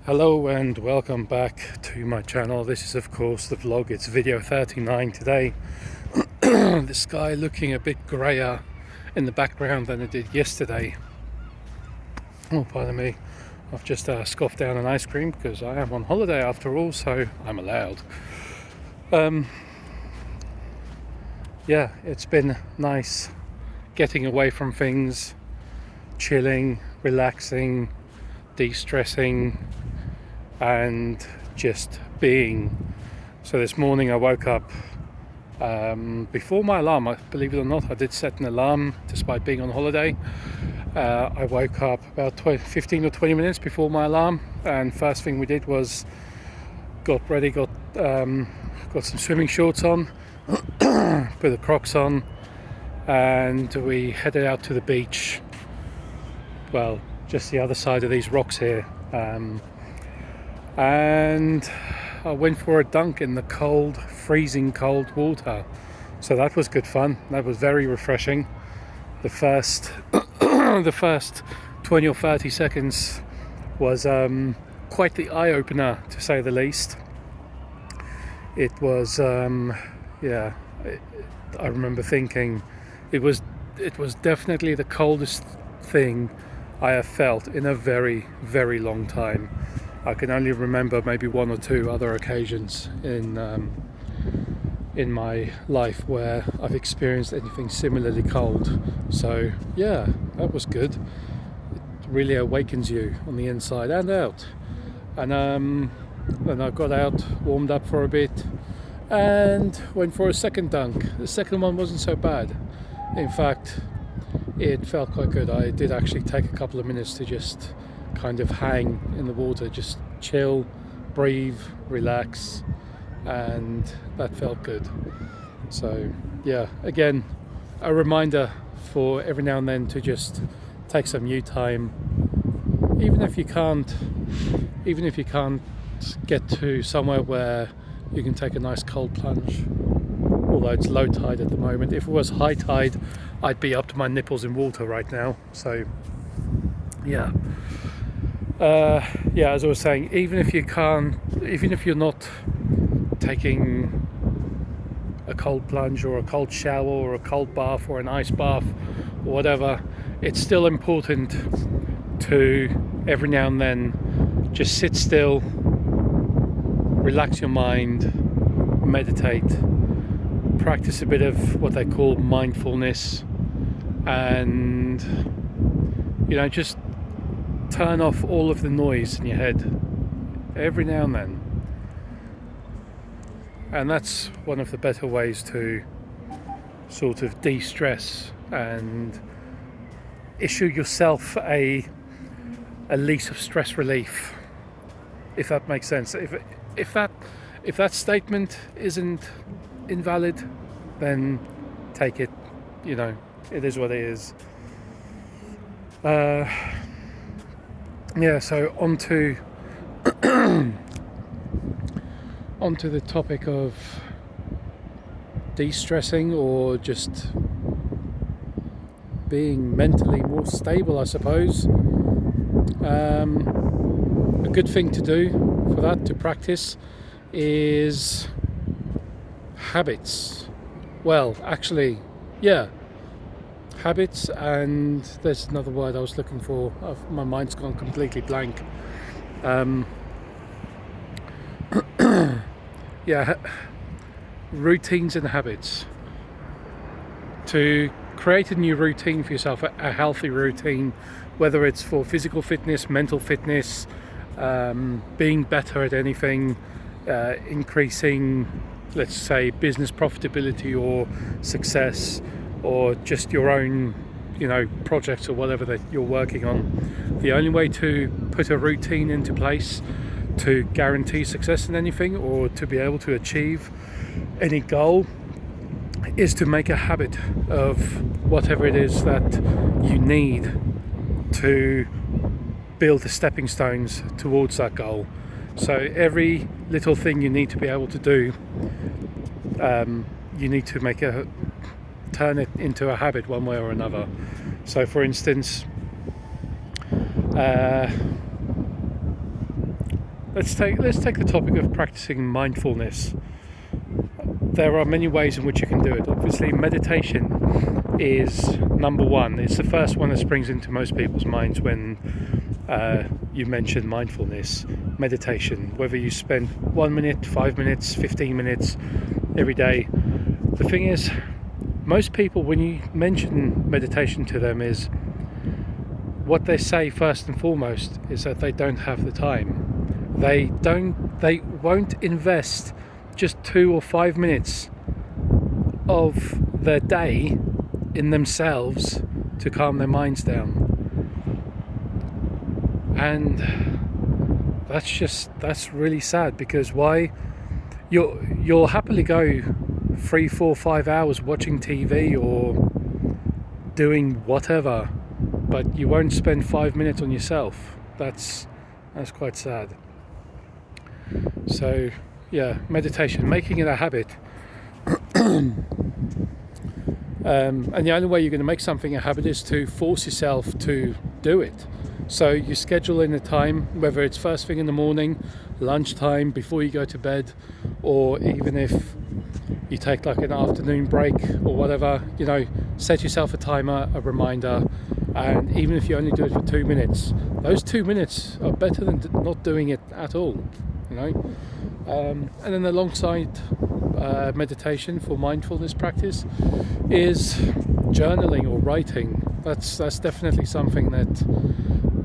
Hello and welcome back to my channel. This is of course the vlog. It's video 39 today. The sky looking a bit grayer in the background than it did yesterday. Oh, pardon me. I've just scoffed down an ice cream because I am on holiday after all, so I'm allowed. Yeah, it's been nice getting away from things, chilling, relaxing, de-stressing and just being. So this morning I woke up before my alarm. Believe it or not, I did set an alarm despite being on holiday. I woke up about 15 or 20 minutes before my alarm, and first thing we did was got ready, got some swimming shorts on, put the Crocs on, and we headed out to the beach. Well, just the other side of these rocks here. And I went for a dunk in the cold, freezing cold water. So that was good fun. That was very refreshing. The first the first 20 or 30 seconds was quite the eye-opener, to say the least. It was I remember thinking it was definitely the coldest thing I have felt in a very, very long time. I can only remember maybe one or two other occasions in my life where I've experienced anything similarly cold. So yeah, that was good. It really awakens you on the inside and out. And then I got out, warmed up for a bit, and went for a second dunk. The second one wasn't so bad. In fact, it felt quite good. I did actually take a couple of minutes to just kind of hang in the water, just chill, breathe, relax, and that felt good. So yeah, again, a reminder for every now and then to just take some you time, even if you can't get to somewhere where you can take a nice cold plunge. Although it's low tide at the moment. If it was high tide, I'd be up to my nipples in water right now. So yeah, as I was saying, even if you're not taking a cold plunge or a cold shower or a cold bath or an ice bath or whatever, it's still important to every now and then just sit still, relax your mind, meditate, practice a bit of what they call mindfulness, and just turn off all of the noise in your head every now and then. And that's one of the better ways to sort of de-stress and issue yourself a lease of stress relief, if that makes sense. If that statement isn't invalid, then take it. It is what it is. So onto the topic of de-stressing, or just being mentally more stable, I suppose. A good thing to do for that, to practice, is habits. Well, actually, yeah, habits, and there's another word I was looking for. My mind's gone completely blank. Routines and habits. To create a new routine for yourself, a healthy routine, whether it's for physical fitness, mental fitness, being better at anything, increasing, let's say, business profitability or success, or just your own projects or whatever that you're working on. The only way to put a routine into place to guarantee success in anything, or to be able to achieve any goal, is to make a habit of whatever it is that you need to build the stepping stones towards that goal. So every little thing you need to be able to do, you need to turn it into a habit one way or another. So for instance, let's take the topic of practicing mindfulness. There are many ways in which you can do it. Obviously, meditation is number one. It's the first one that springs into most people's minds when you mention mindfulness. Meditation, whether you spend 1 minute, 5 minutes, 15 minutes every day. The thing is, most people, when you mention meditation to them, is what they say first and foremost is that they don't have the time. They won't invest just 2 or 5 minutes of their day in themselves to calm their minds down. And that's really sad, because why? You'll happily go 3, 4, 5 hours watching TV or doing whatever, but you won't spend 5 minutes on yourself. That's quite sad. So yeah, meditation, making it a habit. And the only way you're going to make something a habit is to force yourself to do it. So you schedule in a time, whether it's first thing in the morning, lunchtime, before you go to bed, or even if you take like an afternoon break or whatever, set yourself a timer, a reminder, and even if you only do it for 2 minutes, those 2 minutes are better than not doing it at all, And then alongside meditation for mindfulness practice is journaling or writing. That's definitely something that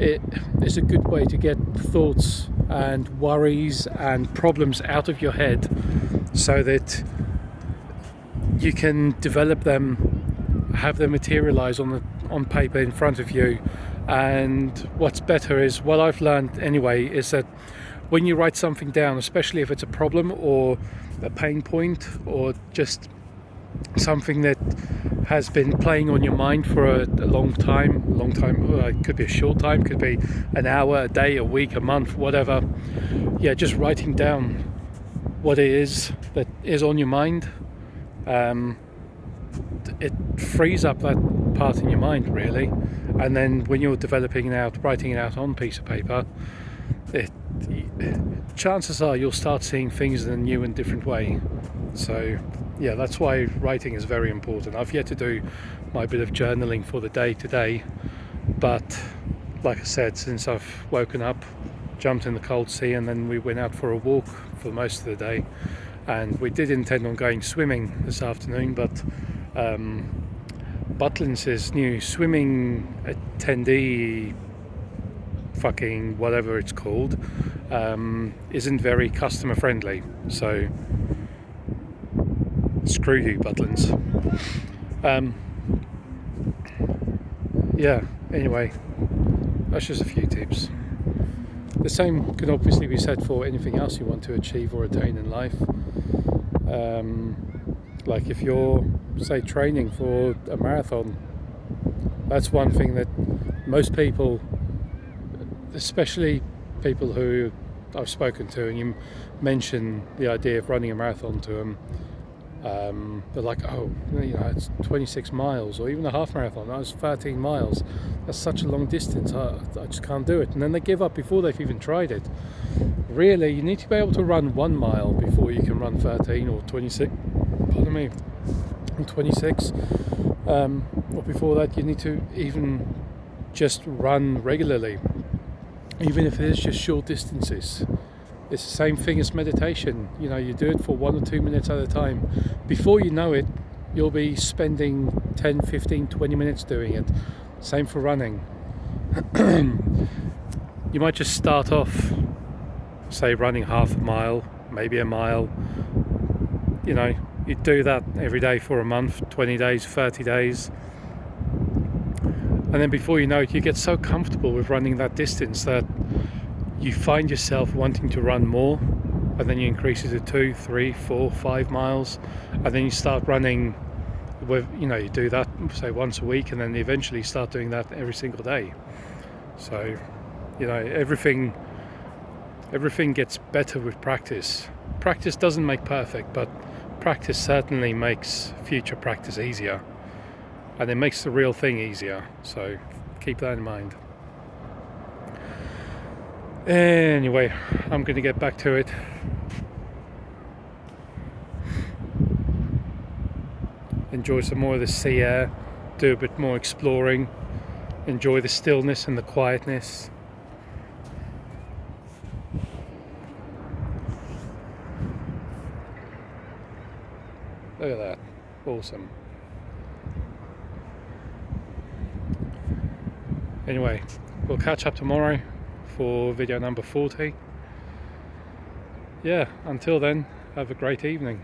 it is a good way to get thoughts and worries and problems out of your head, so that you can develop them, have them materialize on paper in front of you. And what's better is, what I've learned anyway, is that when you write something down, especially if it's a problem or a pain point or just something that has been playing on your mind for a long time, it could be a short time, could be an hour, a day, a week, a month, whatever. Yeah, just writing down what it is that is on your mind, it frees up that part in your mind, really. And then when you're writing it out on a piece of paper, chances are you'll start seeing things in a new and different way. So yeah, that's why writing is very important. I've yet to do my bit of journaling for the day today, but like I said, since I've woken up, jumped in the cold sea, and then we went out for a walk for most of the day, and we did intend on going swimming this afternoon, but Butlins' new swimming attendee fucking whatever it's called isn't very customer friendly, so screw you, Butlins. Yeah, anyway, that's just a few tips. The same can obviously be said for anything else you want to achieve or attain in life. Like if you're, say, training for a marathon, that's one thing that most people, especially people who I've spoken to, and you mention the idea of running a marathon to them, they're like, oh, it's 26 miles, or even a half marathon, that was 13 miles, that's such a long distance, I just can't do it. And then they give up before they've even tried it. Really, you need to be able to run 1 mile before you can run 13 or 26, 26, or before that you need to even just run regularly, even if it is just short distances. It's the same thing as meditation. You do it for 1 or 2 minutes at a time. Before you know it, you'll be spending 10, 15, 20 minutes doing it. Same for running. You might just start off, say, running half a mile, maybe a mile. You do that every day for a month, 20 days, 30 days. And then before you know it, you get so comfortable with running that distance that you find yourself wanting to run more, and then you increase it to 2, 3, 4, 5 miles, and then you start running with, you do that, say, once a week, and then eventually start doing that every single day. So, everything gets better with practice. Practice doesn't make perfect, but practice certainly makes future practice easier, and it makes the real thing easier. So keep that in mind. Anyway, I'm going to get back to it. Enjoy some more of the sea air, do a bit more exploring, enjoy the stillness and the quietness. Look at that, awesome. Anyway, we'll catch up tomorrow for video number 40. Yeah, until then, have a great evening.